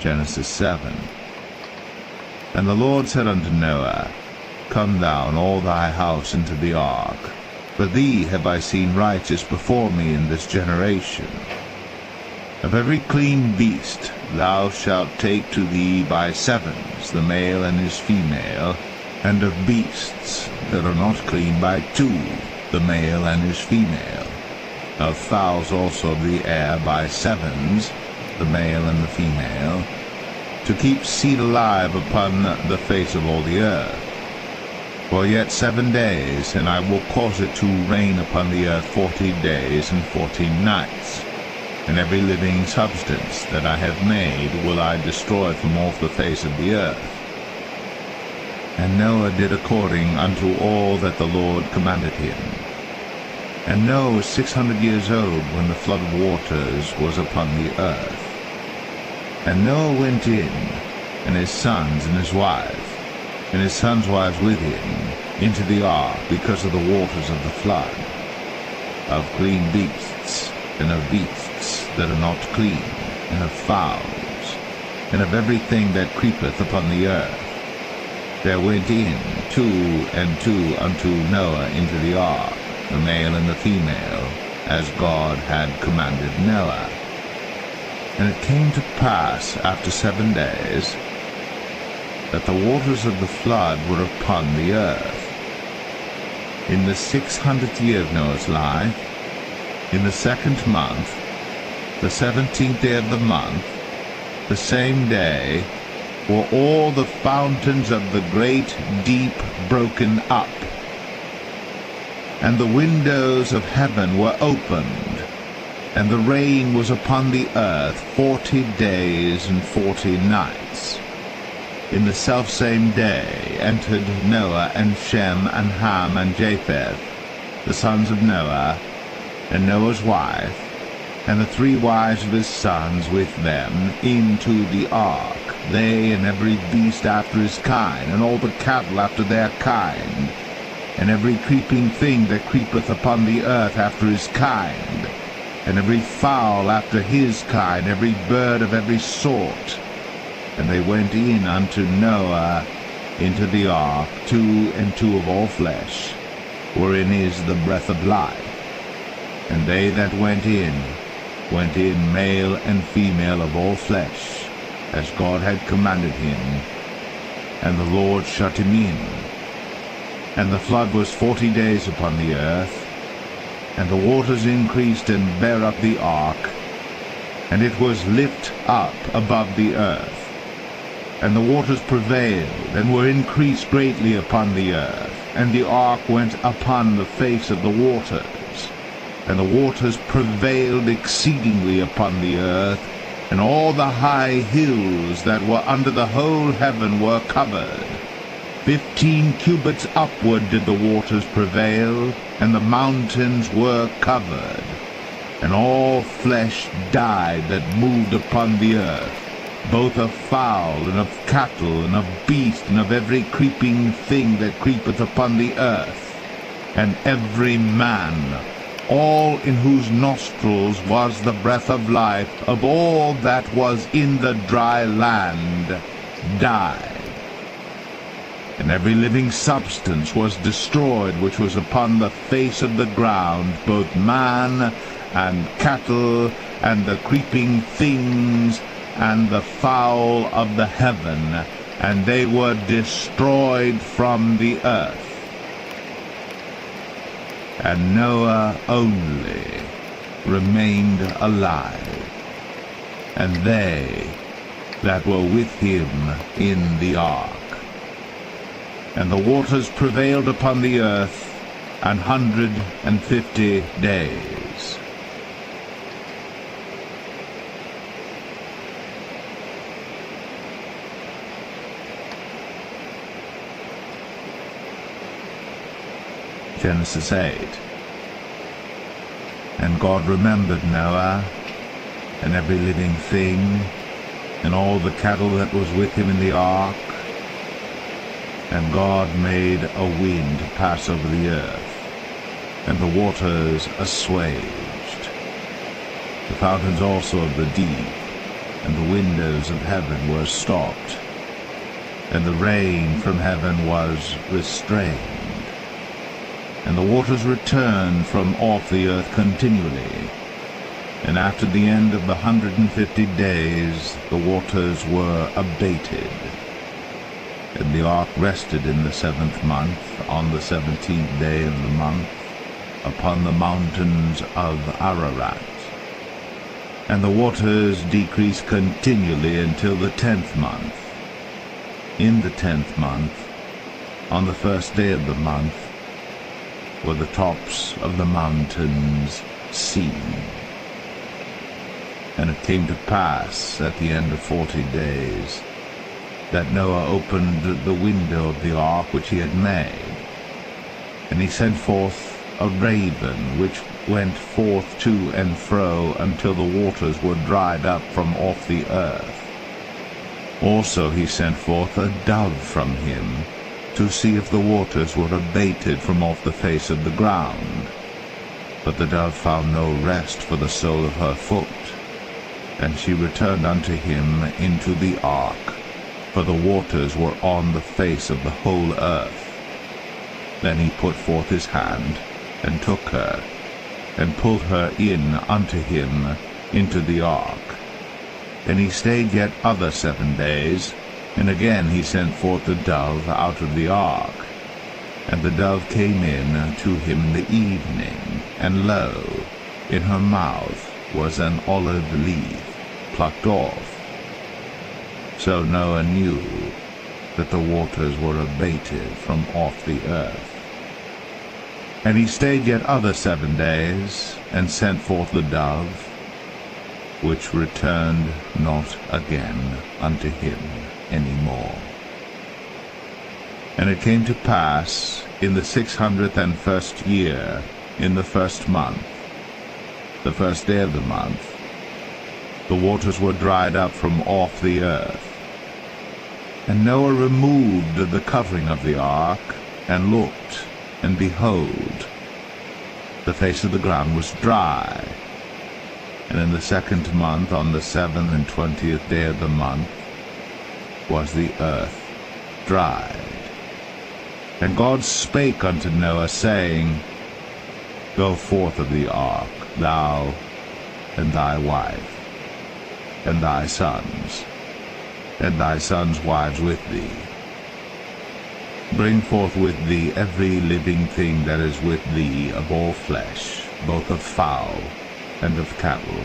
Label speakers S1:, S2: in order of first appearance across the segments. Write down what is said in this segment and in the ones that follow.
S1: Genesis 7. And the Lord said unto Noah, Come down, all thy house, into the ark, for thee have I seen righteous before me in this generation. Of every clean beast thou shalt take to thee by sevens, the male and his female, and of beasts that are not clean by two, the male and his female. Of fowls also of the air by sevens, the male and the female, to keep seed alive upon the face of all the earth. For yet 7 days, and I will cause it to rain upon the earth 40 days and 14 nights. And every living substance that I have made will I destroy from off the face of the earth. And Noah did according unto all that the Lord commanded him. And Noah was 600 years old when the flood of waters was upon the earth. And Noah went in, and his sons and his wife, and his sons' wives with him, into the ark because of the waters of the flood, of clean beasts, and of beasts that are not clean, and of fowls, and of everything that creepeth upon the earth. There went in 2 and 2 unto Noah into the ark, the male and the female, as God had commanded Noah. And it came to pass after 7 days, that the waters of the flood were upon the earth. In the 600th year of Noah's life, in the 2nd month, the 17th day of the month, the same day, were all the fountains of the great deep broken up, and the windows of heaven were opened, and the rain was upon the earth 40 days and 40 nights. In the selfsame day entered Noah and Shem and Ham and Japheth, the sons of Noah, and Noah's wife, and the 3 wives of his sons with them, into the ark, they and every beast after his kind, and all the cattle after their kind, and every creeping thing that creepeth upon the earth after his kind, and every fowl after his kind, every bird of every sort. And they went in unto Noah into the ark, 2 and 2 of all flesh, wherein is the breath of life. And they that went in male and female of all flesh, as God had commanded him. And the Lord shut him in. And the flood was 40 days upon the earth, and the waters increased and bare up the ark, and it was lift up above the earth. And the waters prevailed, and were increased greatly upon the earth, and the ark went upon the face of the waters. And the waters prevailed exceedingly upon the earth, and all the high hills that were under the whole heaven were covered. 15 cubits upward did the waters prevail, and the mountains were covered. And all flesh died that moved upon the earth, both of fowl, and of cattle, and of beast, and of every creeping thing that creepeth upon the earth. And every man, all in whose nostrils was the breath of life, of all that was in the dry land, died. And every living substance was destroyed which was upon the face of the ground, both man and cattle, and the creeping things, and the fowl of the heaven, and they were destroyed from the earth. And Noah only remained alive, and they that were with him in the ark. And the waters prevailed upon the earth 150 days. Genesis 8. And God remembered Noah, and every living thing, and all the cattle that was with him in the ark. And God made a wind to pass over the earth, and the waters assuaged. The fountains also of the deep and the windows of heaven were stopped, and the rain from heaven was restrained, and the waters returned from off the earth continually. And after the end of the 150 days the waters were abated. And the ark rested in the 7th month, on the 17th day of the month, upon the mountains of Ararat. And the waters decreased continually until the 10th month. In the 10th month, on the 1st day of the month, were the tops of the mountains seen. And it came to pass at the end of 40 days that Noah opened the window of the ark which he had made, and he sent forth a raven which went forth to and fro until the waters were dried up from off the earth. Also he sent forth a dove from him to see if the waters were abated from off the face of the ground. But the dove found no rest for the sole of her foot, and she returned unto him into the ark, for the waters were on the face of the whole earth. Then he put forth his hand, and took her, and pulled her in unto him into the ark. And he stayed yet other 7 days, and again he sent forth the dove out of the ark. And the dove came in to him in the evening, and lo, in her mouth was an olive leaf plucked off. So Noah knew that the waters were abated from off the earth. And he stayed yet other 7 days, and sent forth the dove, which returned not again unto him any more. And it came to pass in the 601st year, in the 1st month, the 1st day of the month, the waters were dried up from off the earth. And Noah removed the covering of the ark, and looked, and behold, the face of the ground was dry. And in the 2nd month, on the 27th day of the month, was the earth dried. And God spake unto Noah, saying, Go forth of the ark, thou, and thy wife, and thy sons, and thy sons' wives with thee. Bring forth with thee every living thing that is with thee of all flesh, both of fowl, and of cattle,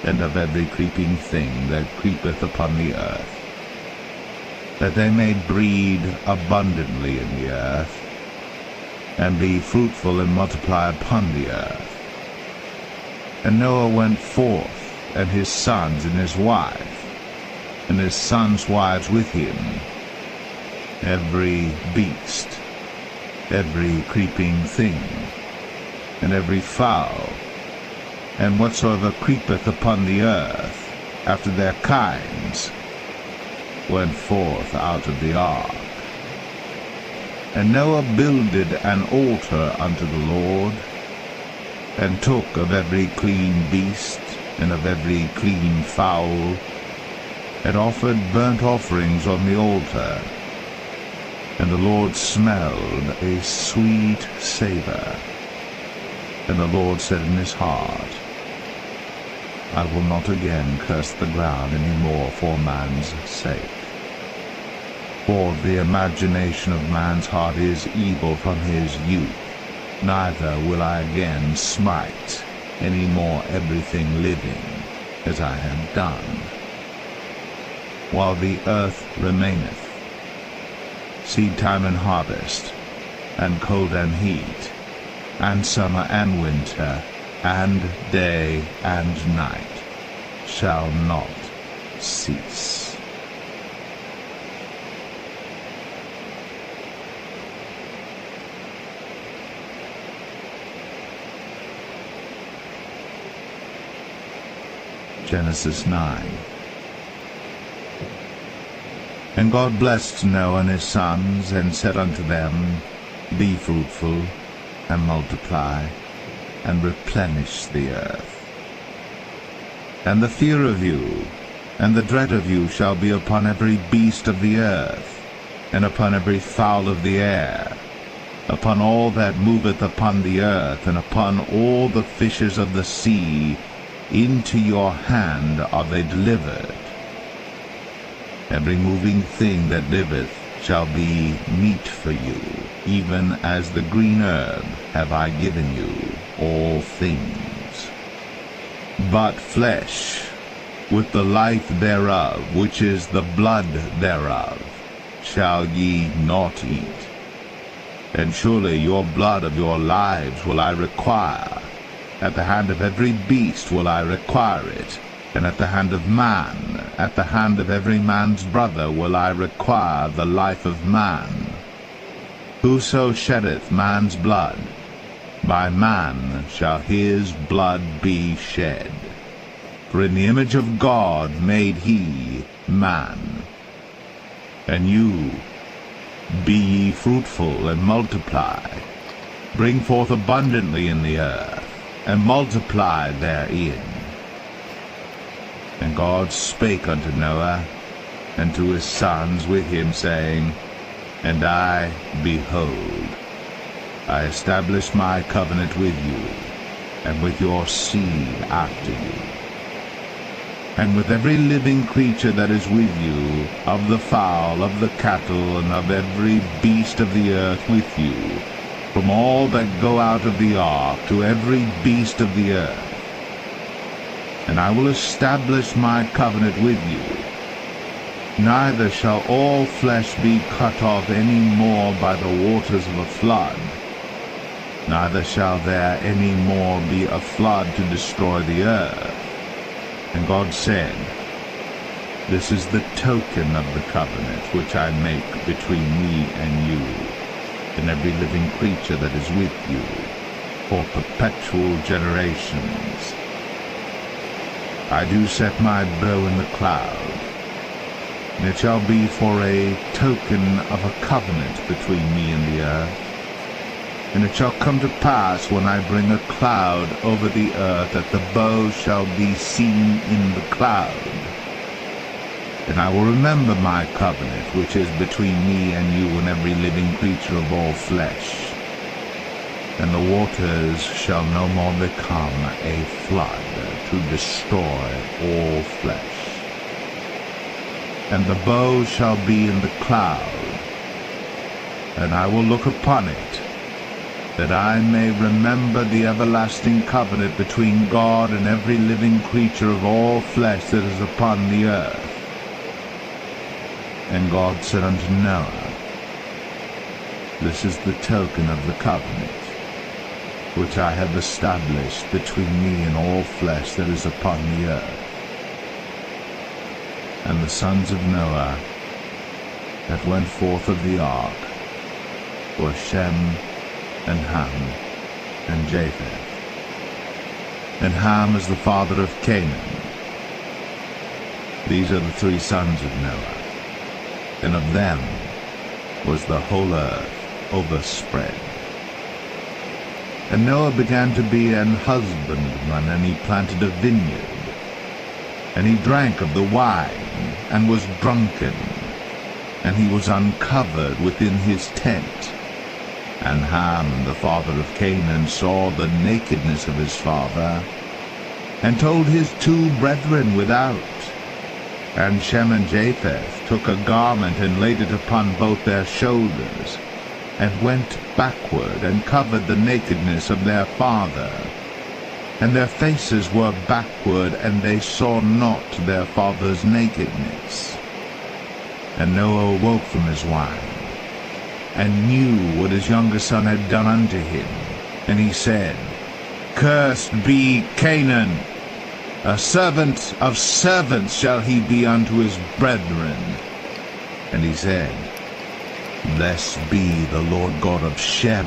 S1: and of every creeping thing that creepeth upon the earth, that they may breed abundantly in the earth, and be fruitful and multiply upon the earth. And Noah went forth, and his sons and his wife, and his sons' wives with him, every beast, every creeping thing, and every fowl, and whatsoever creepeth upon the earth, after their kinds, went forth out of the ark. And Noah builded an altar unto the Lord, and took of every clean beast, and of every clean fowl, and offered burnt offerings on the altar. And the Lord smelled a sweet savour. And the Lord said in his heart, I will not again curse the ground any more for man's sake. For the imagination of man's heart is evil from his youth, neither will I again smite any more everything living, as I have done. While the earth remaineth, seed time and harvest, and cold and heat, and summer and winter, and day and night, shall not cease. Genesis 9. And God blessed Noah and his sons, and said unto them, Be fruitful, and multiply, and replenish the earth. And the fear of you And the dread of you shall be upon every beast of the earth, and upon every fowl of the air, upon all that moveth upon the earth, and upon all the fishes of the sea. Into your hand are they delivered. Every moving thing that liveth shall be meat for you, even as the green herb have I given you all things. But flesh, with the life thereof, which is the blood thereof, shall ye not eat. And surely your blood of your lives will I require. At the hand of every beast will I require it, and at the hand of man, at the hand of every man's brother will I require the life of man. Whoso sheddeth man's blood, by man shall his blood be shed. For in the image of God made he man. And you, be ye fruitful and multiply, bring forth abundantly in the earth, and multiply therein. And God spake unto Noah, and to his sons with him, saying, And I, behold, I establish my covenant with you, and with your seed after you, and with every living creature that is with you, of the fowl, of the cattle, and of every beast of the earth with you, from all that go out of the ark to every beast of the earth. And I will establish my covenant with you. Neither shall all flesh be cut off any more by the waters of a flood, neither shall there any more be a flood to destroy the earth. And God said, This is the token of the covenant which I make between me and you, and every living creature that is with you, for perpetual generations. I do set my bow in the cloud, and it shall be for a token of a covenant between me and the earth. And it shall come to pass, when I bring a cloud over the earth, that the bow shall be seen in the cloud. And I will remember my covenant, which is between me and you and every living creature of all flesh. And the waters shall no more become a flood to destroy all flesh. And the bow shall be in the cloud, and I will look upon it, that I may remember the everlasting covenant between God and every living creature of all flesh that is upon the earth. And God said unto Noah, This is the token of the covenant, which I have established between me and all flesh that is upon the earth. And the sons of Noah that went forth of the ark were Shem, and Ham, and Japheth. And Ham is the father of Canaan. These are the three sons of Noah, and of them was the whole earth overspread. And Noah began to be an husbandman, and he planted a vineyard. And he drank of the wine, and was drunken, and he was uncovered within his tent. And Ham, the father of Canaan, saw the nakedness of his father, and told his two brethren without. And Shem and Japheth took a garment, and laid it upon both their shoulders, and went backward, and covered the nakedness of their father. And their faces were backward, and they saw not their father's nakedness. And Noah awoke from his wine, and knew what his younger son had done unto him. And he said, Cursed be Canaan, a servant of servants shall he be unto his brethren. And he said, Blessed be the Lord God of Shem,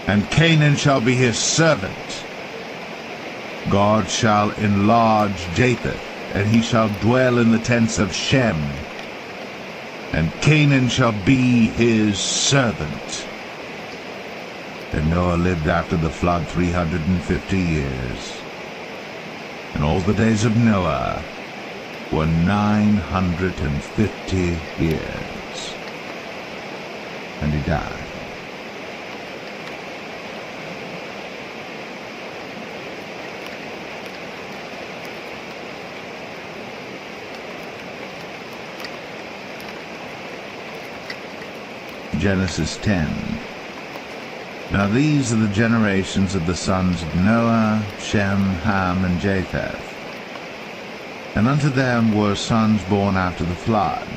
S1: and Canaan shall be his servant. God shall enlarge Japheth, and he shall dwell in the tents of Shem, and Canaan shall be his servant. And Noah lived after the flood 350 years. And all the days of Noah were 950 years. And he died. Genesis 10. Now these are the generations of the sons of Noah, Shem, Ham, and Japheth. And unto them were sons born after the flood.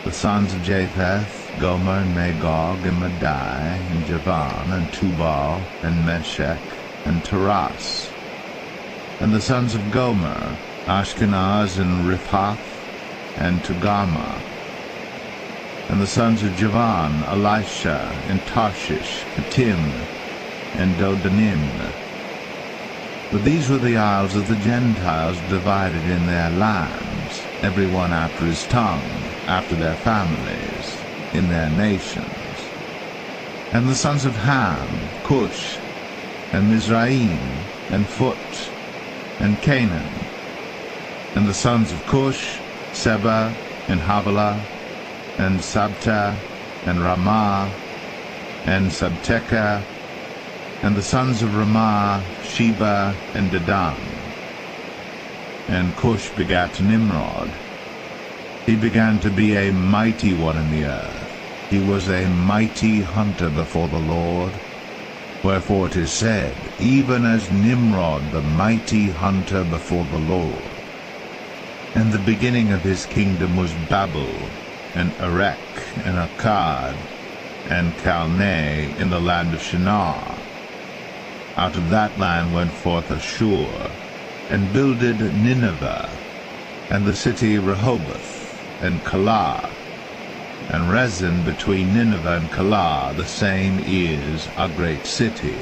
S1: The sons of Japheth, Gomer, and Magog, and Madai, and Javan, and Tubal, and Meshech, and Taras. And the sons of Gomer, Ashkenaz, and Riphath, and Togarmah. And the sons of Javan, Elisha, and Tarshish, Kittim, and Dodanim. But these were the isles of the Gentiles divided in their lands, every one after his tongue, after their families, in their nations. And the sons of Ham, Cush, and Mizraim, and Phut, and Canaan. And the sons of Cush, Seba, and Havilah, and Sabta, and Ramah, and Sabteka. And the sons of Ramah, Sheba, and Dedan. And Cush begat Nimrod. He began to be a mighty one in the earth. He was a mighty hunter before the Lord. Wherefore it is said, even as Nimrod the mighty hunter before the Lord. And the beginning of his kingdom was Babel, and Erech, and Akkad, and Calneh in the land of Shinar. Out of that land went forth Ashur, and builded Nineveh, and the city Rehoboth, and Calah, and Rezin between Nineveh and Calah, the same is a great city.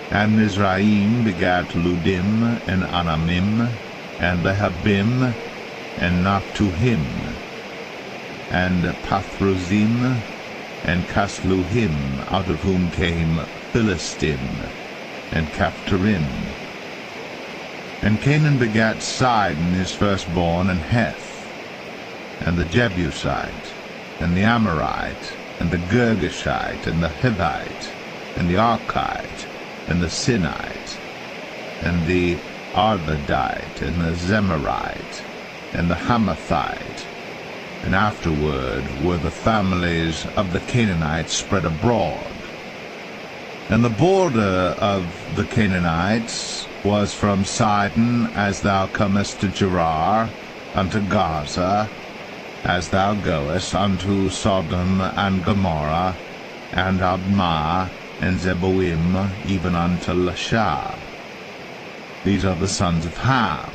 S1: And Mizraim begat Ludim, and Anamim, and Lehabim, and Naphtuhim, and Pathruzim, and Casluhim, out of whom came Philistim, and Caphtorim. And Canaan begat Sidon his firstborn, and Heth, and the Jebusite, and the Amorite, and the Girgashite, and the Hivite, and the Archite, and the Sinite, and the Arvadite, and the Zemarite, and the Hamathite. And afterward were the families of the Canaanites spread abroad. And the border of the Canaanites was from Sidon, as thou comest to Gerar, unto Gaza, as thou goest unto Sodom and Gomorrah, and Admah, and Zeboim, even unto Lasha. These are the sons of Ham,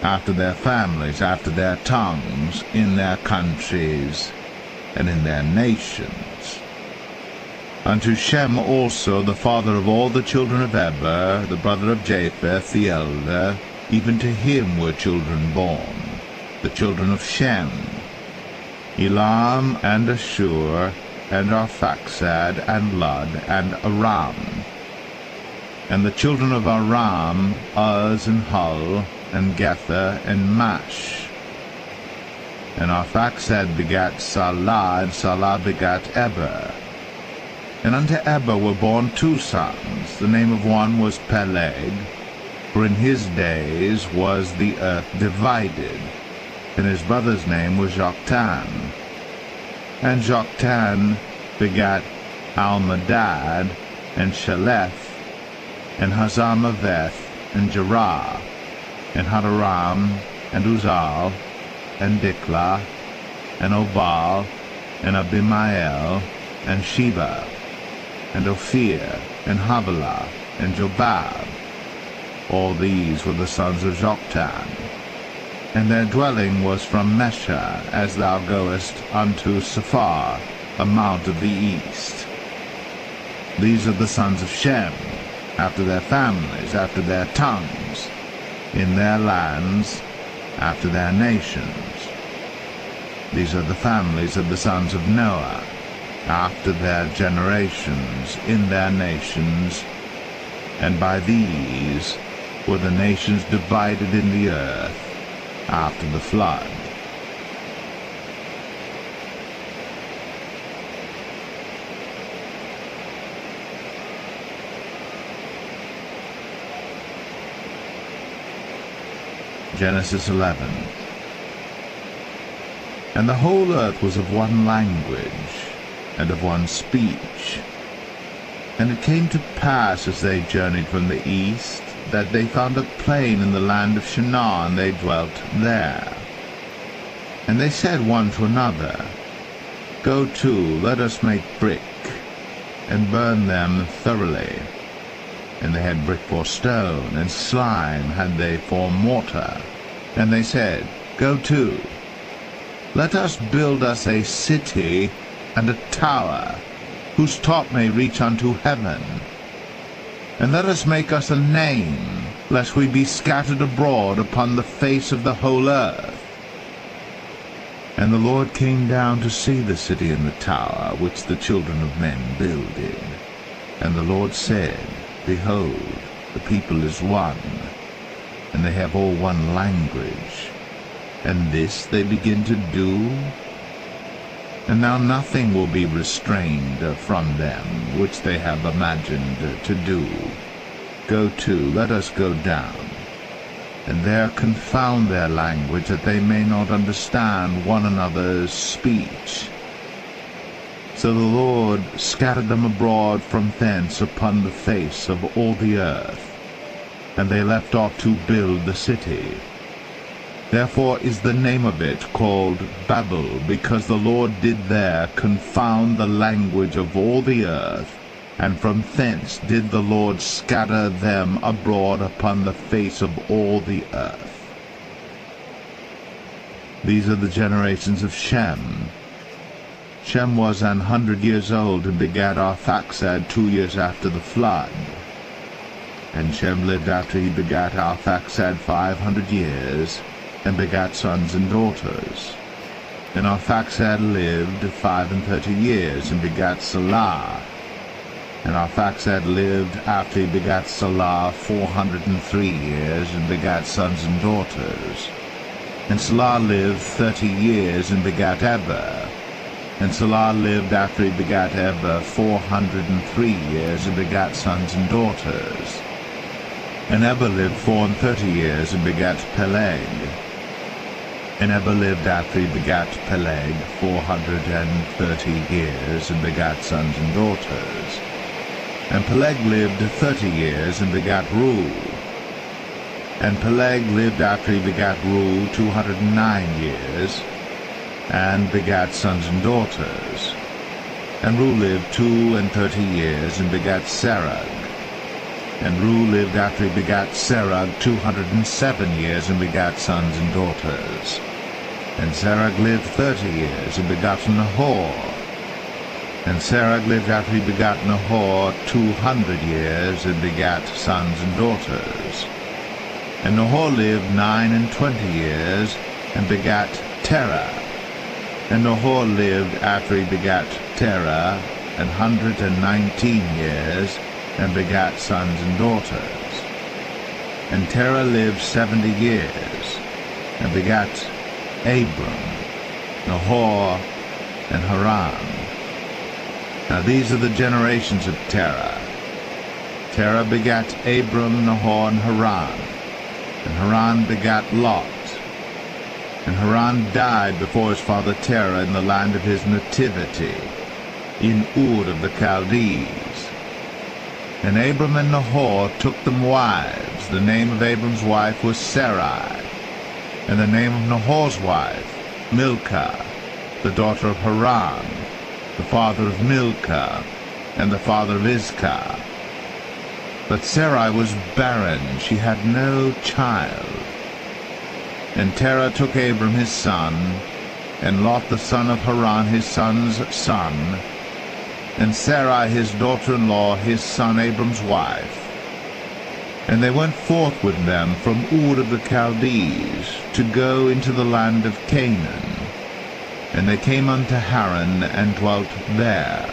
S1: after their families, after their tongues, in their countries, and in their nations. Unto Shem also, the father of all the children of Eber, the brother of Japheth, the elder, even to him were children born, the children of Shem, Elam, and Ashur, and Arphaxad, and Lud, and Aram. And the children of Aram, Uz, and Hul, and Gether, and Mash. And Arphaxad begat Salah, and Salah begat Eber. And unto Eber were born two sons. The name of one was Peleg, for in his days was the earth divided. And his brother's name was Joktan. And Joktan begat Almadad, and Sheleth, and Hazarmaveth, and Jerah, and Hadaram, and Uzal, and Diklah, and Obal, and Abimael, and Sheba, and Ophir, and Havilah, and Jobab. All these were the sons of Joktan. And their dwelling was from Mesha, as thou goest unto Sephar, a mount of the east. These are the sons of Shem, after their families, after their tongues, in their lands, after their nations. These are the families of the sons of Noah, after their generations, in their nations, and by these were the nations divided in the earth, after the flood. Genesis 11. And the whole earth was of one language, and of one speech. And it came to pass, as they journeyed from the east, that they found a plain in the land of Shinar, and they dwelt there. And they said one to another, Go to, let us make brick, and burn them thoroughly. And they had brick for stone, and slime had they for mortar. And they said, Go to, let us build us a city and a tower, whose top may reach unto heaven. And let us make us a name, lest we be scattered abroad upon the face of the whole earth. And the Lord came down to see the city and the tower, which the children of men builded. And the Lord said, Behold, the people is one, and they have all one language, and this they begin to do. And now nothing will be restrained from them, which they have imagined to do. Go to, let us go down, and there confound their language, that they may not understand one another's speech. So the Lord scattered them abroad from thence upon the face of all the earth, and they left off to build the city. Therefore is the name of it called Babel, because the Lord did there confound the language of all the earth, and from thence did the Lord scatter them abroad upon the face of all the earth. These are the generations of Shem. Shem was 100 years old, and begat Arphaxad 2 years after the flood. And Shem lived after he begat Arphaxad 500 years, and begat sons and daughters. And Arphaxad lived 35 years, and begat Salah. And Arphaxad lived after he begat Salah 403 years, and begat sons and daughters. And Salah lived 30 years, and begat Eber. And Salah lived after he begat Eber 403 years, and begat sons and daughters. And Eber lived 34 years, and begat Peleg. And Eber lived after he begat Peleg 430 years, and begat sons and daughters. And Peleg lived 30 years, and begat Reu. And Peleg lived after he begat Reu 209 years, and begat sons and daughters. And Reu lived 32 years, and begat Serug. And Reu lived after he begat Serug 207 years, and begat sons and daughters. And Serug lived 30 years, and begat Nahor. And Serug lived after he begat Nahor 200 years, and begat sons and daughters. And Nahor lived 29 years, and begat Terah. And Nahor lived after he begat Terah 119 years, and begat sons and daughters. And Terah lived 70 years, and begat Abram, Nahor, and Haran. Now these are the generations of Terah. Terah begat Abram, Nahor, and Haran. And Haran begat Lot. And Haran died before his father Terah in the land of his nativity, in Ur of the Chaldees. And Abram and Nahor took them wives. The name of Abram's wife was Sarai, and the name of Nahor's wife, Milcah, the daughter of Haran, the father of Milcah, and the father of Iscah. But Sarai was barren, she had no child. And Terah took Abram his son, and Lot the son of Haran his son's son, and Sarai his daughter-in-law his son Abram's wife. And they went forth with them from Ur of the Chaldees, to go into the land of Canaan. And they came unto Haran, and dwelt there.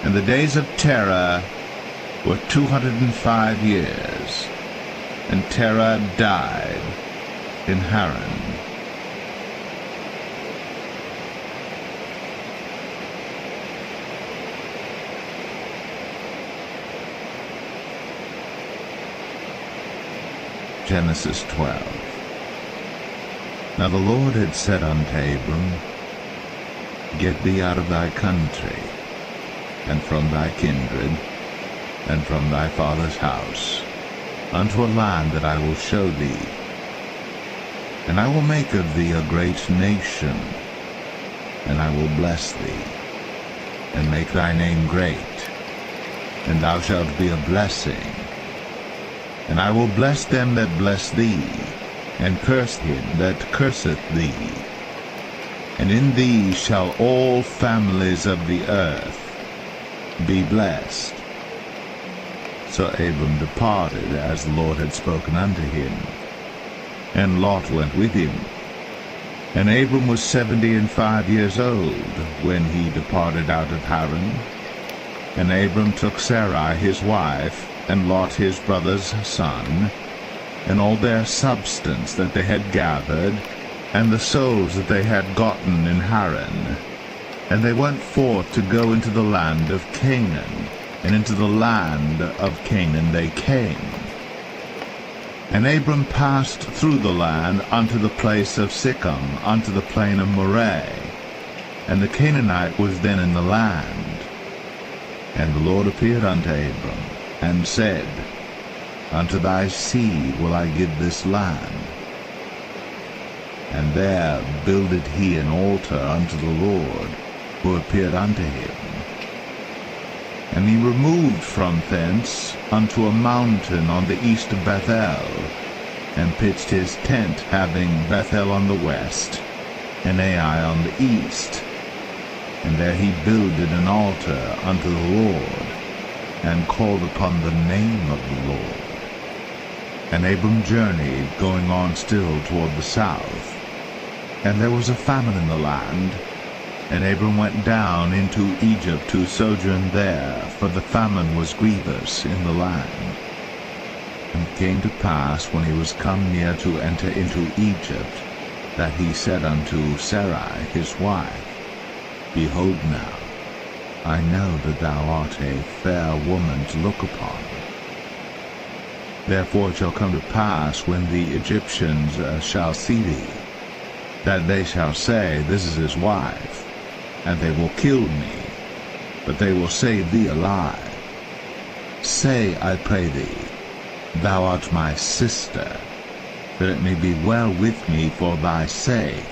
S1: And the days of Terah were 205 years. And Terah died, in Haran. Genesis 12. Now the Lord had said unto Abram, Get thee out of thy country, and from thy kindred, and from thy father's house, unto a land that I will show thee. And I will make of thee a great nation, and I will bless thee, and make thy name great, and thou shalt be a blessing. And I will bless them that bless thee, and curse him that curseth thee. And in thee shall all families of the earth be blessed. So Abram departed, as the Lord had spoken unto him. And Lot went with him. And Abram was 75 years old when he departed out of Haran. And Abram took Sarai his wife, and Lot his brother's son, and all their substance that they had gathered, and the souls that they had gotten in Haran. And they went forth to go into the land of Canaan, and into the land of Canaan they came. And Abram passed through the land unto the place of Sichem, unto the plain of Moreh. And the Canaanite was then in the land. And the Lord appeared unto Abram, and said, Unto thy seed will I give this land. And there builded he an altar unto the Lord, who appeared unto him. And he removed from thence unto a mountain on the east of Bethel, and pitched his tent, having Bethel on the west, and Ai on the east. And there he builded an altar unto the Lord, and called upon the name of the Lord. And Abram journeyed, going on still toward the south. And there was a famine in the land, and Abram went down into Egypt to sojourn there, for the famine was grievous in the land. And it came to pass, when he was come near to enter into Egypt, that he said unto Sarai his wife, Behold now, I know that thou art a fair woman to look upon. Therefore it shall come to pass, when the Egyptians shall see thee, that they shall say, This is his wife, and they will kill me, but they will save thee alive. Say, I pray thee, Thou art my sister, that it may be well with me for thy sake,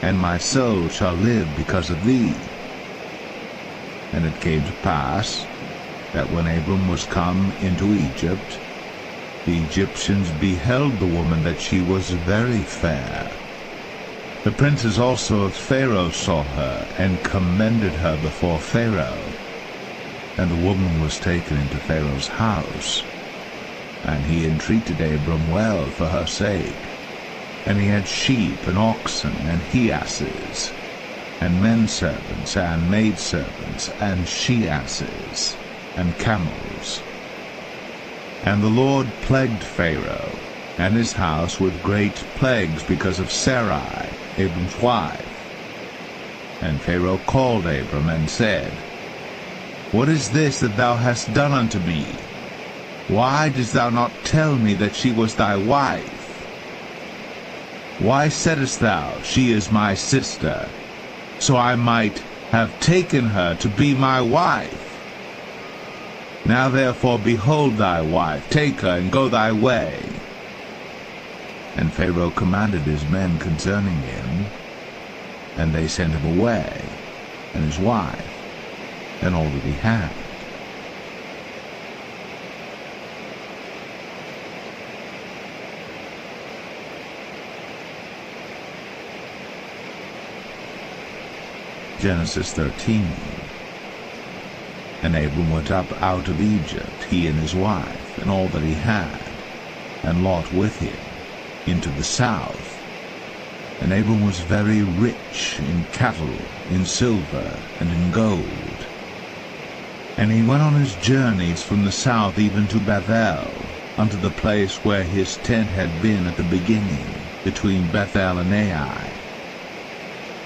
S1: and my soul shall live because of thee. And it came to pass, that when Abram was come into Egypt, the Egyptians beheld the woman that she was very fair. The princes also of Pharaoh saw her, and commended her before Pharaoh. And the woman was taken into Pharaoh's house. And he entreated Abram well for her sake. And he had sheep, and oxen, and he-asses, and men-servants, and maid-servants, and she-asses, and camels. And the Lord plagued Pharaoh and his house with great plagues because of Sarai, Abram's wife. And Pharaoh called Abram, and said, What is this that thou hast done unto me? Why didst thou not tell me that she was thy wife? Why saidst thou, She is my sister, so I might have taken her to be my wife? Now therefore behold thy wife, take her, and go thy way. And Pharaoh commanded his men concerning him, and they sent him away, and his wife, and all that he had. Genesis 13. And Abram went up out of Egypt, he and his wife, and all that he had, and Lot with him, into the south. And Abram was very rich in cattle, in silver, and in gold. And he went on his journeys from the south even to Babel, unto the place where his tent had been at the beginning, between Bethel and Ai,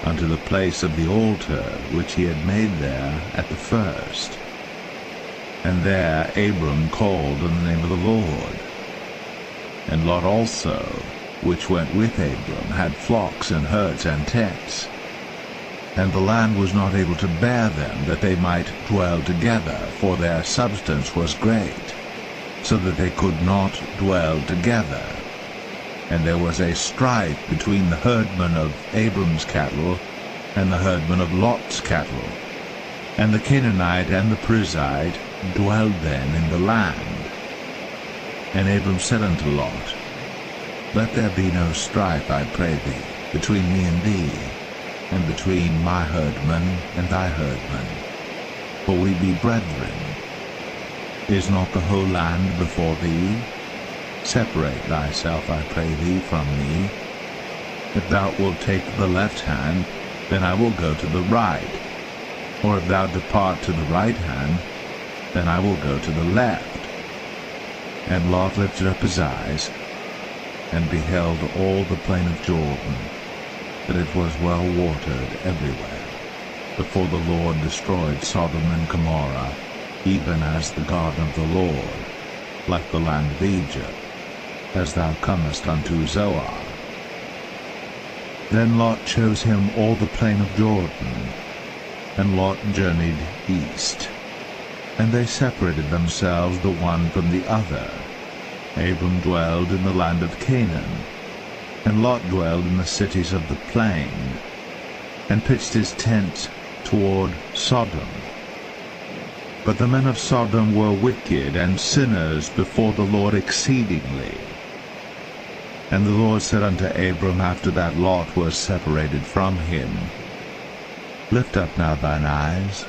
S1: unto the place of the altar which he had made there at the first. And there Abram called on the name of the Lord. And Lot also, which went with Abram, had flocks and herds and tents. And the land was not able to bear them, that they might dwell together, for their substance was great, so that they could not dwell together. And there was a strife between the herdmen of Abram's cattle and the herdmen of Lot's cattle. And the Canaanite and the Perizzite dwelled then in the land. And Abram said unto Lot, Let there be no strife, I pray thee, between me and thee, and between my herdmen and thy herdmen, for we be brethren. Is not the whole land before thee? Separate thyself, I pray thee, from me. If thou wilt take the left hand, then I will go to the right. Or if thou depart to the right hand, then I will go to the left. And Lot lifted up his eyes, and beheld all the plain of Jordan, that it was well watered everywhere, before the Lord destroyed Sodom and Gomorrah, even as the garden of the Lord, like the land of Egypt, as thou comest unto Zoar. Then Lot chose him all the plain of Jordan, and Lot journeyed east. And they separated themselves the one from the other. Abram dwelled in the land of Canaan, and Lot dwelled in the cities of the plain, and pitched his tent toward Sodom. But the men of Sodom were wicked and sinners before the Lord exceedingly. And the Lord said unto Abram, after that Lot was separated from him, Lift up now thine eyes,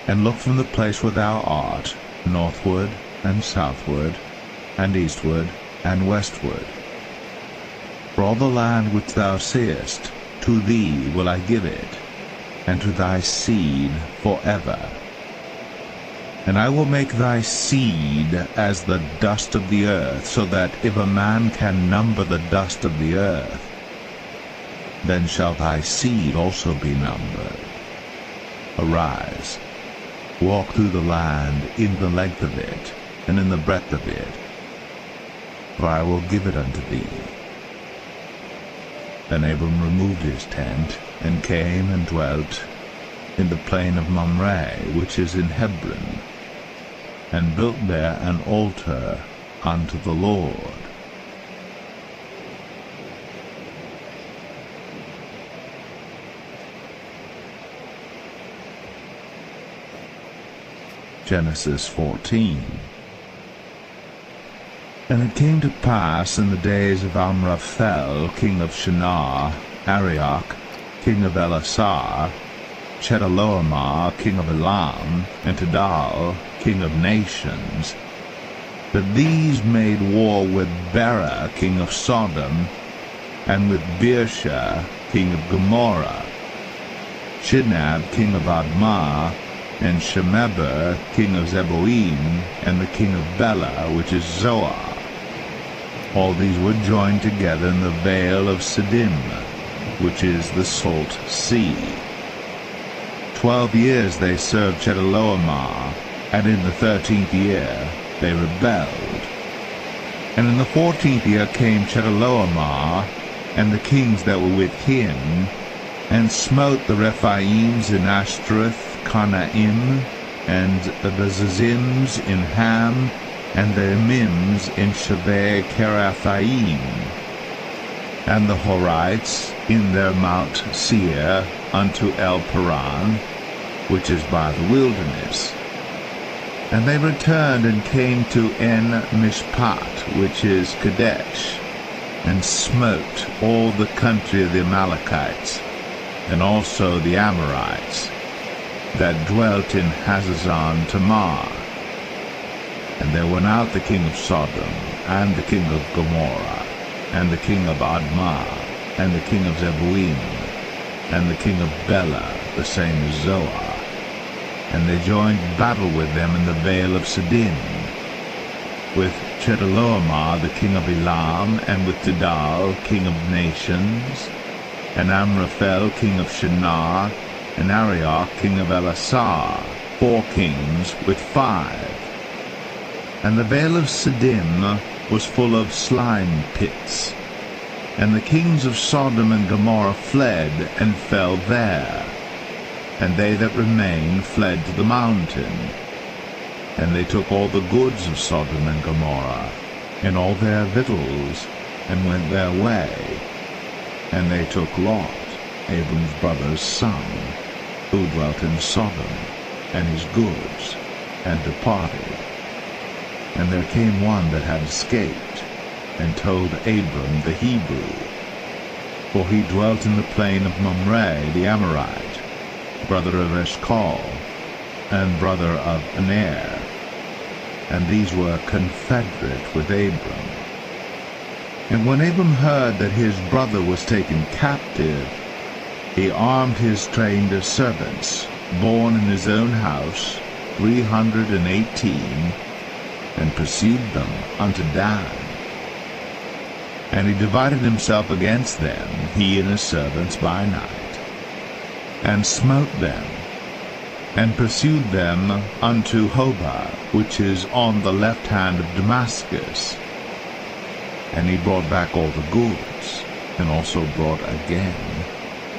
S1: and look from the place where thou art, northward and southward, and eastward and westward. For all the land which thou seest, to thee will I give it, and to thy seed forever. And I will make thy seed as the dust of the earth, so that if a man can number the dust of the earth, then shall thy seed also be numbered. Arise, walk through the land in the length of it, and in the breadth of it, for I will give it unto thee. Then Abram removed his tent, and came and dwelt in the plain of Mamre, which is in Hebron, and built there an altar unto the Lord. Genesis 14. And it came to pass in the days of Amraphel, king of Shinar, Arioch, king of Elasar, Chedorlaomer, king of Elam, and Tidal, king of nations, that these made war with Bera, king of Sodom, and with Birsha, king of Gomorrah, Shinab, king of Admah, and Shemeber, king of Zeboim, and the king of Bela, which is Zoar. All these were joined together in the vale of Siddim, which is the salt sea. 12 years they served Chedorlaomer, and in the 13th year they rebelled. And in the 14th year came Chedorlaomer, and the kings that were with him, and smote the Rephaims in Ashtaroth, Karnaim, and the Zazims in Ham, and the Emims in Shaveh Kerathaim, and the Horites in their Mount Seir unto El Paran, which is by the wilderness. And they returned and came to En Mishpat, which is Kadesh, and smote all the country of the Amalekites, and also the Amorites, that dwelt in Hazazon Tamar. And there went out the king of Sodom, and the king of Gomorrah, and the king of Admah, and the king of Zeboim, and the king of Bela, the same as Zoar. And they joined battle with them in the vale of Siddim, with Chedorlaomer the king of Elam, and with Tidal king of nations, and Amraphel king of Shinar, and Arioch king of Elasar, 4 kings with 5. And the vale of Siddim was full of slime pits. And the kings of Sodom and Gomorrah fled, and fell there. And they that remained fled to the mountain. And they took all the goods of Sodom and Gomorrah, and all their victuals, and went their way. And they took Lot, Abram's brother's son, who dwelt in Sodom, and his goods, and departed. And there came one that had escaped, and told Abram the Hebrew, for he dwelt in the plain of Mamre the Amorite, brother of Eshcol, and brother of Aner, and these were confederate with Abram. And when Abram heard that his brother was taken captive, he armed his trained servants, born in his own house, 318, and pursued them unto Dan. And he divided himself against them, he and his servants, by night, and smote them, and pursued them unto Hobah, which is on the left hand of Damascus. And he brought back all the goods, and also brought again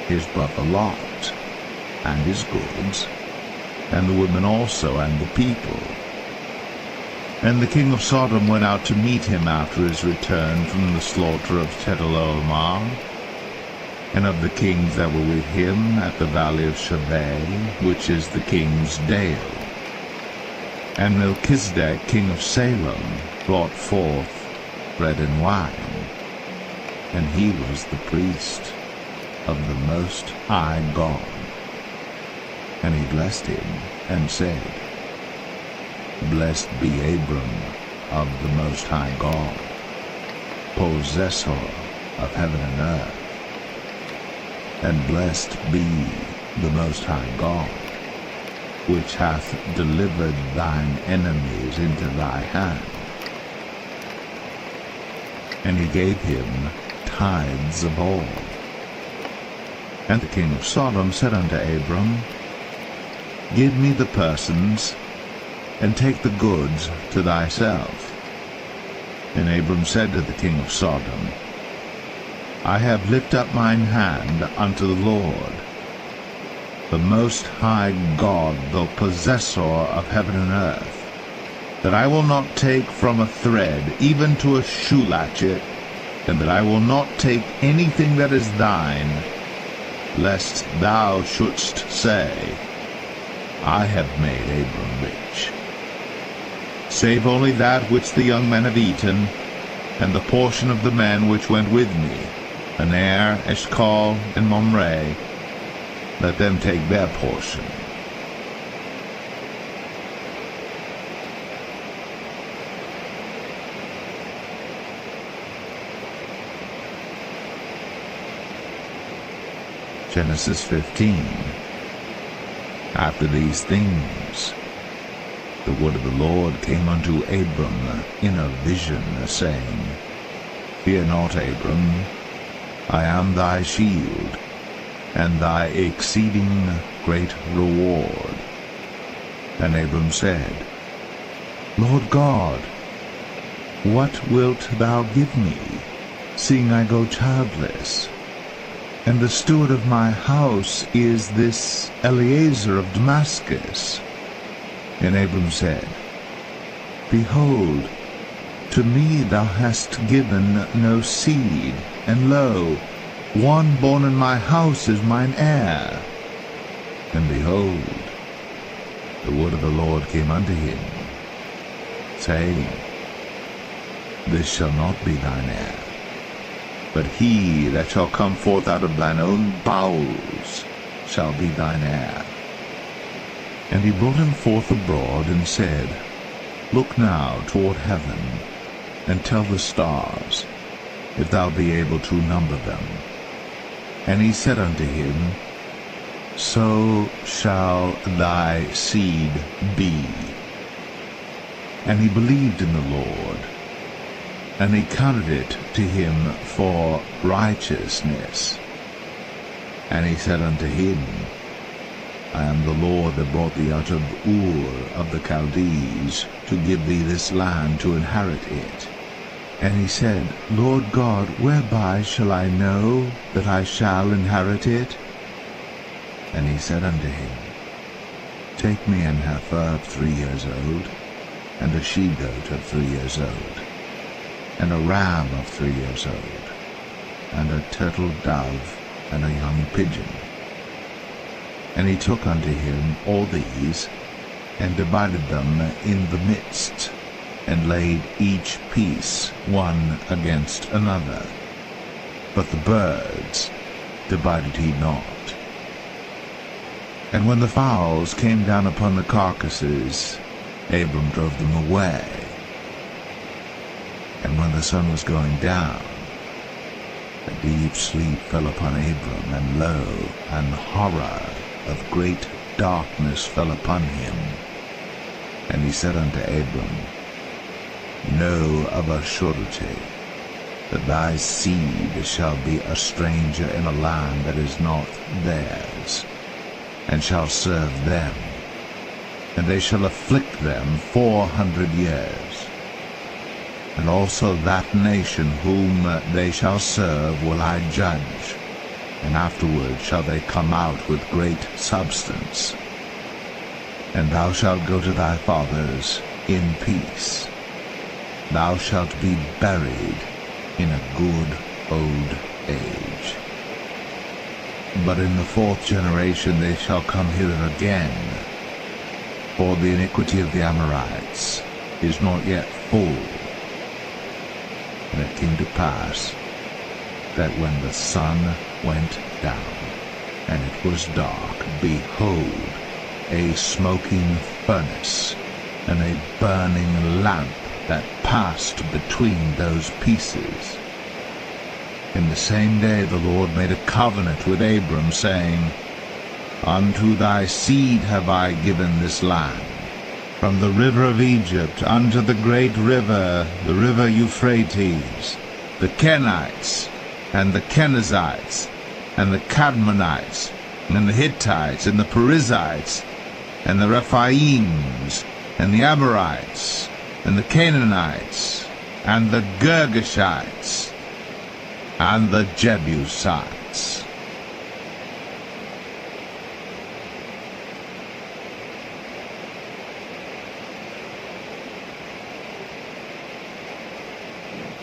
S1: his brother Lot, and his goods, and the women also, and the people. And the king of Sodom went out to meet him after his return from the slaughter of Chedorlaomer, and of the kings that were with him at the valley of Shaveh, which is the king's dale. And Melchizedek king of Salem brought forth bread and wine, and he was the priest of the Most High God. And he blessed him, and said, Blessed be Abram of the Most High God, possessor of heaven and earth. And blessed be the Most High God, which hath delivered thine enemies into thy hand. And he gave him tithes of all. And the king of Sodom said unto Abram, Give me the persons, and take the goods to thyself. And Abram said to the king of Sodom, I have lifted up mine hand unto the Lord, the Most High God, the possessor of heaven and earth, that I will not take from a thread, even to a shoe latchet, and that I will not take anything that is thine, lest thou shouldst say, I have made Abram rich. Save only that which the young men have eaten, and the portion of the men which went with me, Aner, Eshcol, and Mamre, let them take their portion. Genesis 15. After these things, the word of the Lord came unto Abram in a vision, saying, Fear not, Abram, I am thy shield, and thy exceeding great reward. And Abram said, Lord God, what wilt thou give me, seeing I go childless? And the steward of my house is this Eliezer of Damascus. And Abram said, Behold, to me thou hast given no seed, and lo, one born in my house is mine heir. And behold, the word of the Lord came unto him, saying, This shall not be thine heir, but he that shall come forth out of thine own bowels shall be thine heir. And he brought him forth abroad, and said, Look now toward heaven, and tell the stars, if thou be able to number them. And he said unto him, So shall thy seed be. And he believed in the Lord, and he counted it to him for righteousness. And he said unto him, I am the Lord that brought thee out of Ur of the Chaldees, to give thee this land to inherit it. And he said, Lord God, whereby shall I know that I shall inherit it? And he said unto him, Take me an heifer of 3 years old, and a she-goat of 3 years old, and a ram of 3 years old, and a turtle dove, and a young pigeon. And he took unto him all these, and divided them in the midst, and laid each piece one against another. But the birds divided he not. And when the fowls came down upon the carcasses, Abram drove them away. And when the sun was going down, a deep sleep fell upon Abram, and lo, an horror of great darkness fell upon him. And he said unto Abram, Know of a surety that thy seed shall be a stranger in a land that is not theirs, and shall serve them, and they shall afflict them 400 years. And also that nation whom they shall serve will I judge, and afterward shall they come out with great substance. And thou shalt go to thy fathers in peace. Thou shalt be buried in a good old age. But in the 4th generation they shall come hither again, for the iniquity of the Amorites is not yet full. And it came to pass that when the sun went down, and it was dark, behold, a smoking furnace, and a burning lamp that passed between those pieces. In the same day the Lord made a covenant with Abram, saying, Unto thy seed have I given this land, from the river of Egypt unto the great river, the river Euphrates, the Kenites, and the Kenizzites, and the Cadmonites, and the Hittites, and the Perizzites, and the Rephaims, and the Amorites, and the Canaanites, and the Girgashites, and the Jebusites.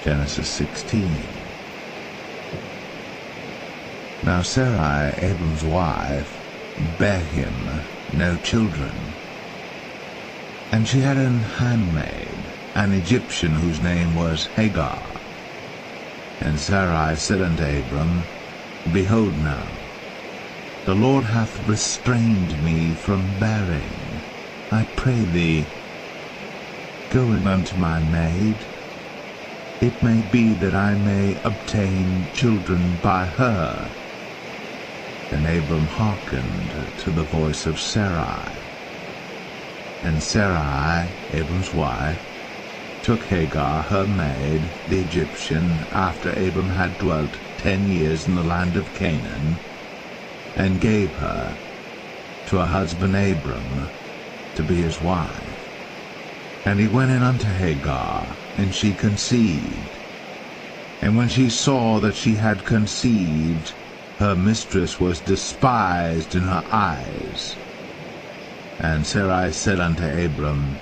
S1: Genesis 16. Now Sarai, Abram's wife, bare him no children. And she had an handmaid, an Egyptian, whose name was Hagar. And Sarai said unto Abram, Behold now, the Lord hath restrained me from bearing. I pray thee, go in unto my maid. It may be that I may obtain children by her. And Abram hearkened to the voice of Sarai. And Sarai, Abram's wife, took Hagar, her maid, the Egyptian, after Abram had dwelt 10 years in the land of Canaan, and gave her to her husband Abram to be his wife. And he went in unto Hagar, and she conceived. And when she saw that she had conceived, her mistress was despised in her eyes. And Sarai said unto Abram,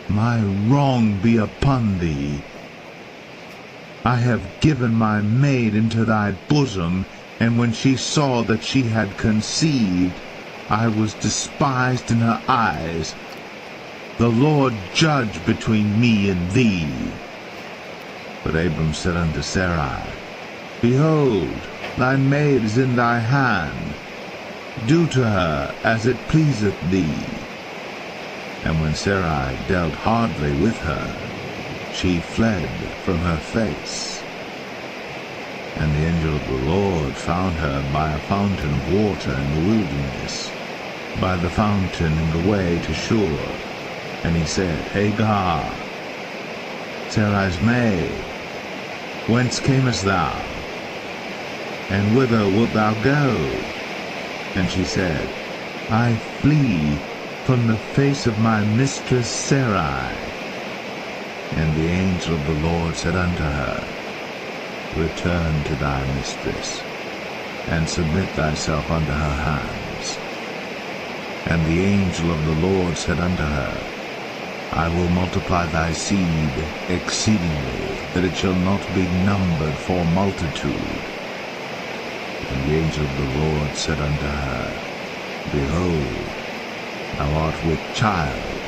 S1: My wrong be upon thee. I have given my maid into thy bosom, and when she saw that she had conceived, I was despised in her eyes. The Lord judge between me and thee. But Abram said unto Sarai, Behold, thy maid is in thy hand. Do to her as it pleaseth thee. And when Sarai dealt hardly with her, she fled from her face. And the angel of the Lord found her by a fountain of water in the wilderness, by the fountain in the way to Shur. And he said, Hagar, Sarai's maid, Whence camest thou? And whither wilt thou go? And she said, I flee from the face of my mistress Sarai. And the angel of the Lord said unto her, Return to thy mistress, and submit thyself unto her hands. And the angel of the Lord said unto her, I will multiply thy seed exceedingly, that it shall not be numbered for multitude. And the angel of the Lord said unto her, Behold, thou art with child,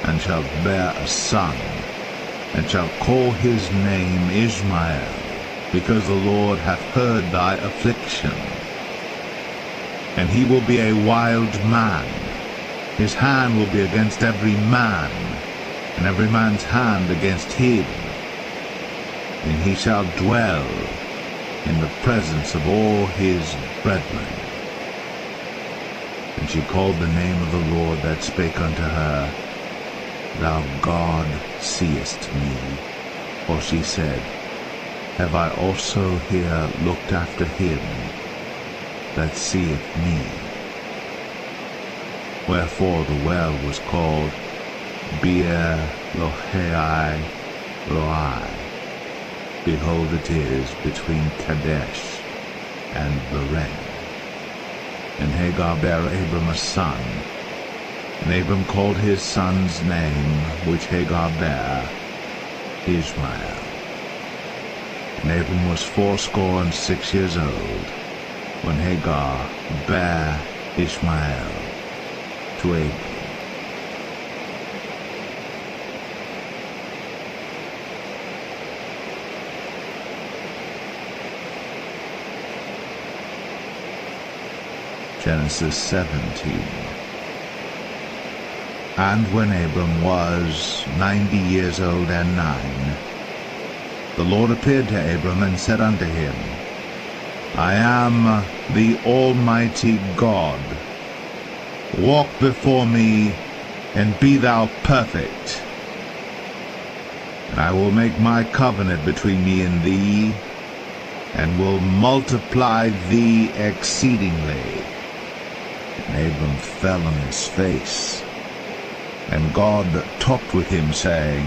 S1: and shalt bear a son, and shalt call his name Ishmael, because the Lord hath heard thy affliction. And he will be a wild man. His hand will be against every man, and every man's hand against him. And he shall dwell in the presence of all his brethren. And she called the name of the Lord that spake unto her, Thou God seest me. For she said, Have I also here looked after him that seeth me? Wherefore the well was called Beer Lohai Roi. Behold, it is between Kadesh and Bereh. And Hagar bare Abram a son, and Abram called his son's name, which Hagar bare, Ishmael. And Abram was 86 years old, when Hagar bare Ishmael to Abram. Genesis 17. And when Abram was 90 years old and 9, the Lord appeared to Abram and said unto him, I am the Almighty God. Walk before me, and be thou perfect. And I will make my covenant between me and thee, and will multiply thee exceedingly. And Abram fell on his face. And God talked with him, saying,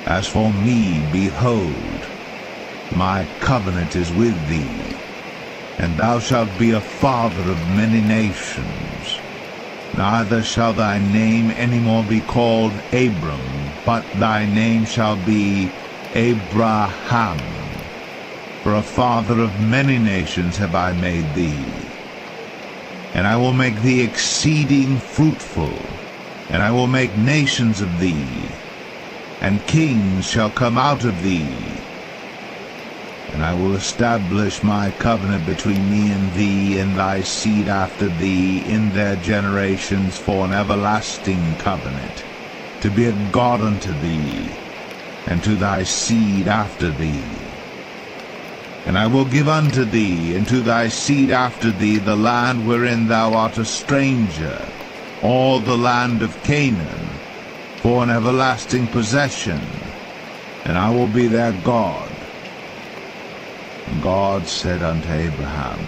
S1: As for me, behold, my covenant is with thee, and thou shalt be a father of many nations. Neither shall thy name any more be called Abram, but thy name shall be Abraham. For a father of many nations have I made thee. And I will make thee exceeding fruitful, and I will make nations of thee, and kings shall come out of thee. And I will establish my covenant between me and thee, and thy seed after thee, in their generations, for an everlasting covenant, to be a God unto thee, and to thy seed after thee. And I will give unto thee, and to thy seed after thee, the land wherein thou art a stranger, all the land of Canaan, for an everlasting possession, and I will be their God. And God said unto Abraham,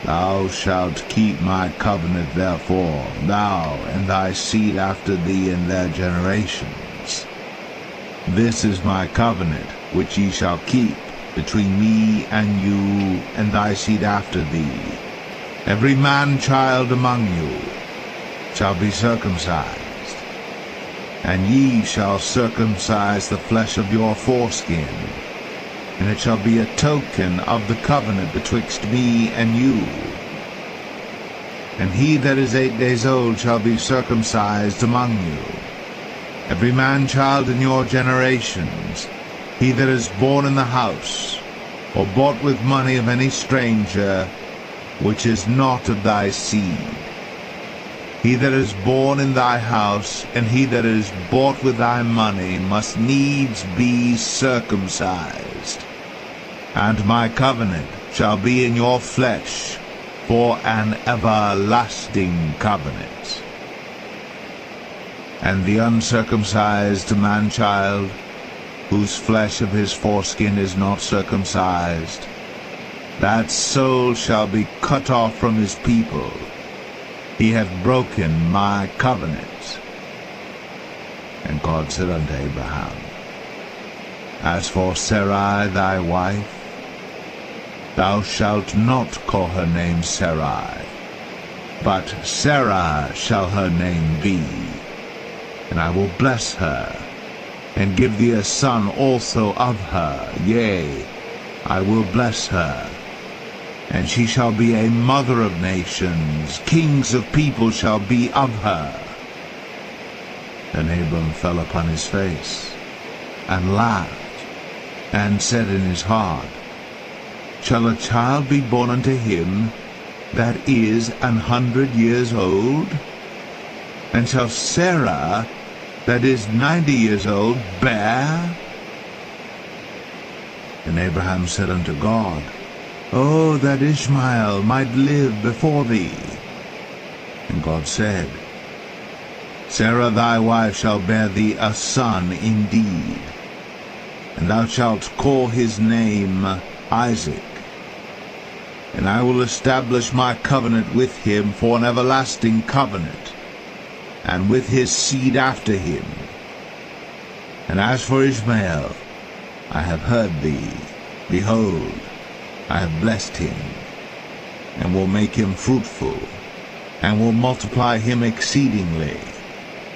S1: Thou shalt keep my covenant therefore, thou and thy seed after thee in their generations. This is my covenant which ye shall keep between me and you and thy seed after thee. Every man-child among you shall be circumcised, and ye shall circumcise the flesh of your foreskin, and it shall be a token of the covenant betwixt me and you. And he that is 8 days old shall be circumcised among you, every man-child in your generations, he that is born in the house, or bought with money of any stranger, which is not of thy seed. He that is born in thy house, and he that is bought with thy money, must needs be circumcised. And my covenant shall be in your flesh, for an everlasting covenant. And the uncircumcised man-child whose flesh of his foreskin is not circumcised, that soul shall be cut off from his people. He hath broken my covenant. And God said unto Abraham, As for Sarai thy wife, thou shalt not call her name Sarai, but Sarah shall her name be. And I will bless her, and give thee a son also of her. Yea, I will bless her, and she shall be a mother of nations. Kings of people shall be of her. Then Abram fell upon his face, and laughed, and said in his heart, Shall a child be born unto him that is 100 years old? And shall Sarah, that is 90 years old, bear? And Abraham said unto God, Oh, that Ishmael might live before thee. And God said, Sarah thy wife shall bear thee a son indeed, and thou shalt call his name Isaac. And I will establish my covenant with him for an everlasting covenant, and with his seed after him. And as for Ishmael, I have heard thee. Behold, I have blessed him, and will make him fruitful, and will multiply him exceedingly.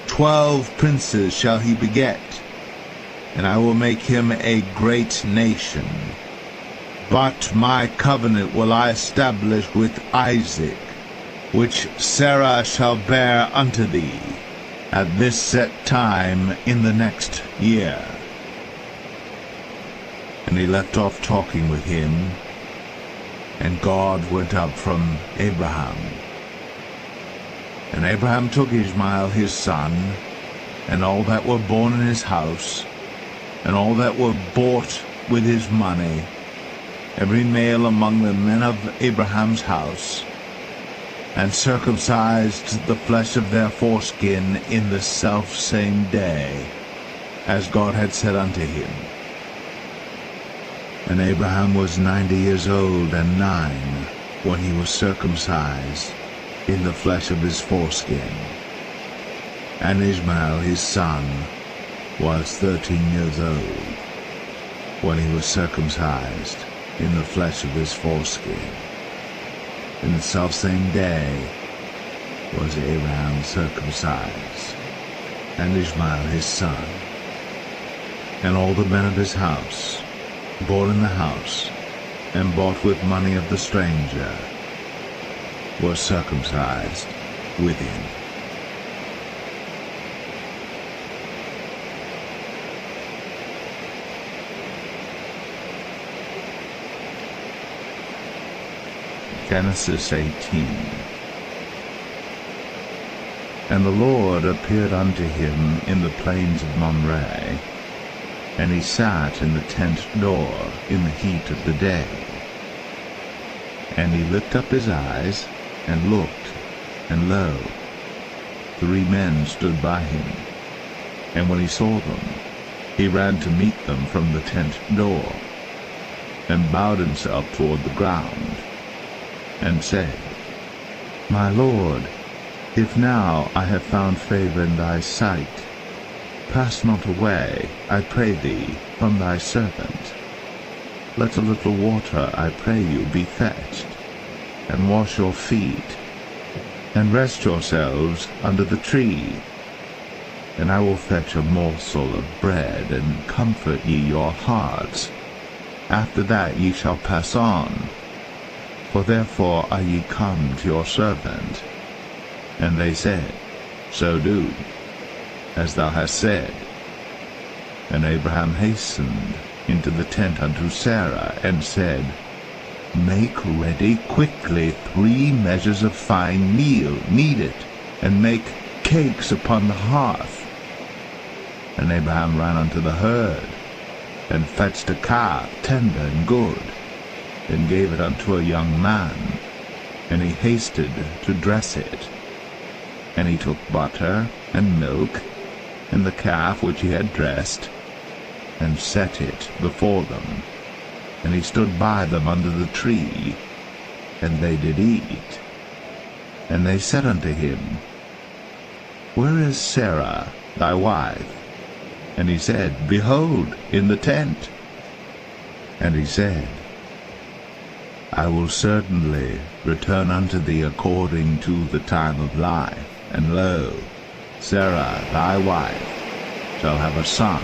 S1: 12 princes shall he beget, and I will make him a great nation. But my covenant will I establish with Isaac, which Sarah shall bear unto thee at this set time in the next year. And he left off talking with him, and God went up from Abraham. And Abraham took Ishmael his son, and all that were born in his house, and all that were bought with his money, every male among the men of Abraham's house, and circumcised the flesh of their foreskin in the selfsame day, as God had said unto him. And Abraham was 90 years old and 9 when he was circumcised in the flesh of his foreskin. And Ishmael his son was 13 years old when he was circumcised in the flesh of his foreskin. In the selfsame day was Abraham circumcised, and Ishmael his son, and all the men of his house, born in the house, and bought with money of the stranger, were circumcised with him. Genesis 18. And the Lord appeared unto him in the plains of Mamre, and he sat in the tent door in the heat of the day. And he lifted up his eyes, and looked, and lo, 3 men stood by him. And when he saw them, he ran to meet them from the tent door, and bowed himself toward the ground, and said, My Lord, if now I have found favor in thy sight, pass not away, I pray thee, from thy servant. Let a little water, I pray you, be fetched, and wash your feet, and rest yourselves under the tree. And I will fetch a morsel of bread, and comfort ye your hearts. After that ye shall pass on, for therefore are ye come to your servant. And they said, So do, as thou hast said. And Abraham hastened into the tent unto Sarah, and said, Make ready quickly 3 measures of fine meal, knead it, and make cakes upon the hearth. And Abraham ran unto the herd, and fetched a calf, tender and good, and gave it unto a young man, and he hasted to dress it. And he took butter and milk, and the calf which he had dressed, and set it before them. And he stood by them under the tree, and they did eat. And they said unto him, Where is Sarah thy wife? And he said, Behold, in the tent. And he said, I will certainly return unto thee according to the time of life, and lo, Sarah thy wife shall have a son.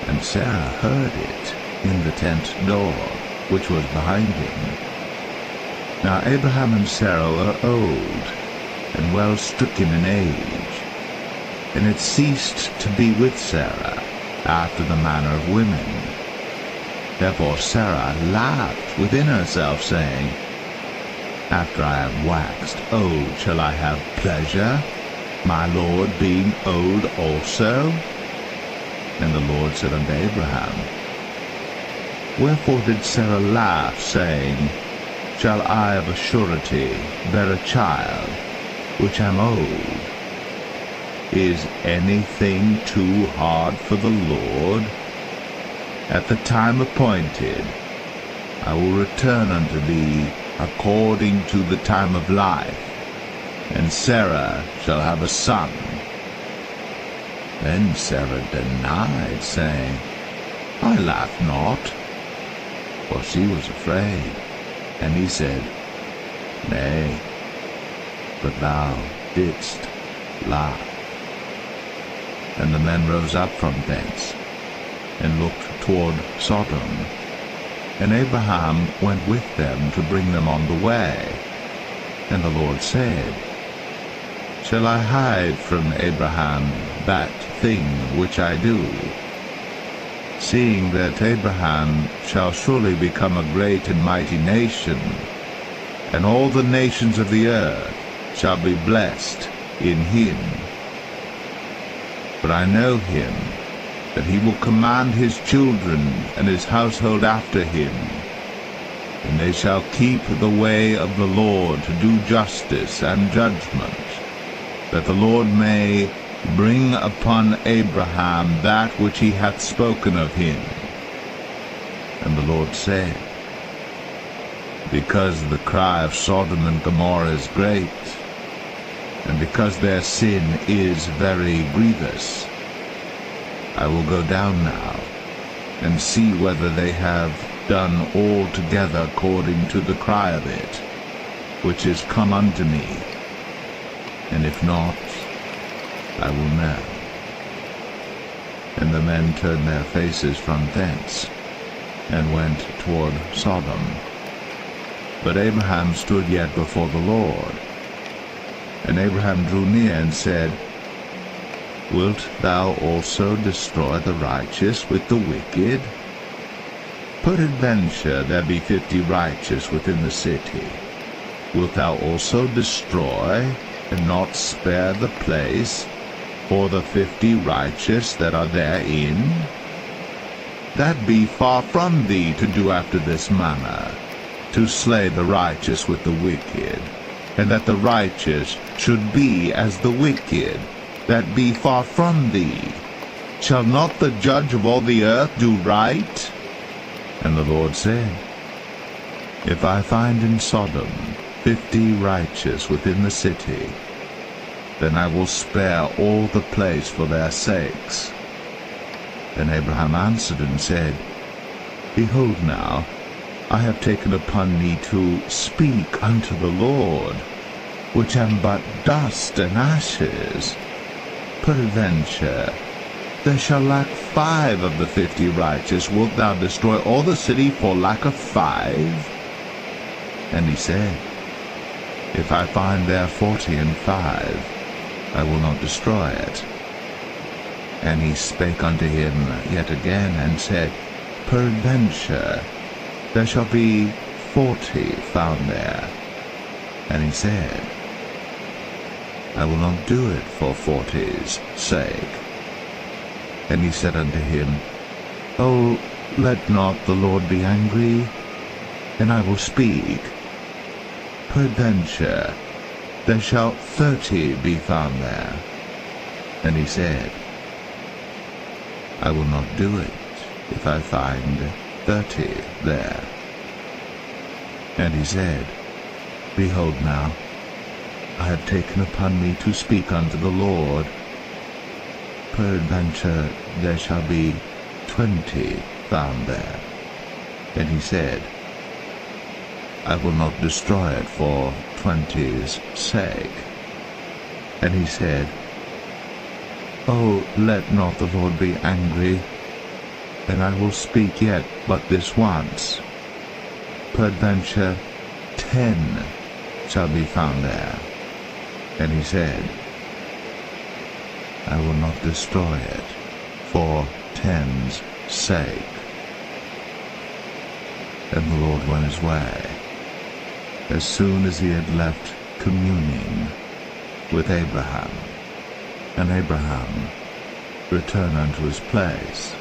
S1: And Sarah heard it in the tent door, which was behind him. Now Abraham and Sarah were old, and well stricken in age, and had ceased to be with Sarah after the manner of women. Therefore Sarah laughed within herself, saying, After I am waxed old shall I have pleasure, my Lord being old also? And the Lord said unto Abraham, Wherefore did Sarah laugh, saying, Shall I of a surety bear a child, which am old? Is anything too hard for the Lord? At the time appointed I will return unto thee according to the time of life, and Sarah shall have a son. Then Sarah denied, saying, I laugh not, for she was afraid. And he said, Nay, but thou didst laugh. And the men rose up from thence, and looked toward Sodom. And Abraham went with them to bring them on the way. And the Lord said, Shall I hide from Abraham that thing which I do? Seeing that Abraham shall surely become a great and mighty nation, and all the nations of the earth shall be blessed in him. But I know him, that he will command his children and his household after him, and they shall keep the way of the Lord to do justice and judgment, that the Lord may bring upon Abraham that which he hath spoken of him. And the Lord said, Because the cry of Sodom and Gomorrah is great, and because their sin is very grievous, I will go down now, and see whether they have done altogether according to the cry of it, which is come unto me. And if not, I will know. And the men turned their faces from thence, and went toward Sodom. But Abraham stood yet before the Lord. And Abraham drew near and said, Wilt thou also destroy the righteous with the wicked? Peradventure there be 50 righteous within the city. Wilt thou also destroy, and not spare the place, for the 50 righteous that are therein? That be far from thee to do after this manner, to slay the righteous with the wicked, and that the righteous should be as the wicked. That be far from thee. Shall not the judge of all the earth do right? And the Lord said, If I find in Sodom 50 righteous within the city, then I will spare all the place for their sakes. Then Abraham answered and said, Behold now, I have taken upon me to speak unto the Lord, which am but dust and ashes. Peradventure there shall lack 5 of the 50 righteous. Wilt thou destroy all the city for lack of 5? And he said, If I find there 40 and 5, I will not destroy it. And he spake unto him yet again, and said, Peradventure there shall be 40 found there. And he said, I will not do it for 40's sake. And he said unto him, Oh, let not the Lord be angry, and I will speak. Peradventure there shall 30 be found there. And he said, I will not do it, if I find 30 there. And he said, Behold now, I have taken upon me to speak unto the Lord. Peradventure there shall be 20 found there. And he said, I will not destroy it for 20's sake. And he said, Oh, let not the Lord be angry, and I will speak yet but this once. Peradventure 10 shall be found there. And he said, I will not destroy it for 10's sake. And the Lord went his way, as soon as he had left communing with Abraham. And Abraham returned unto his place.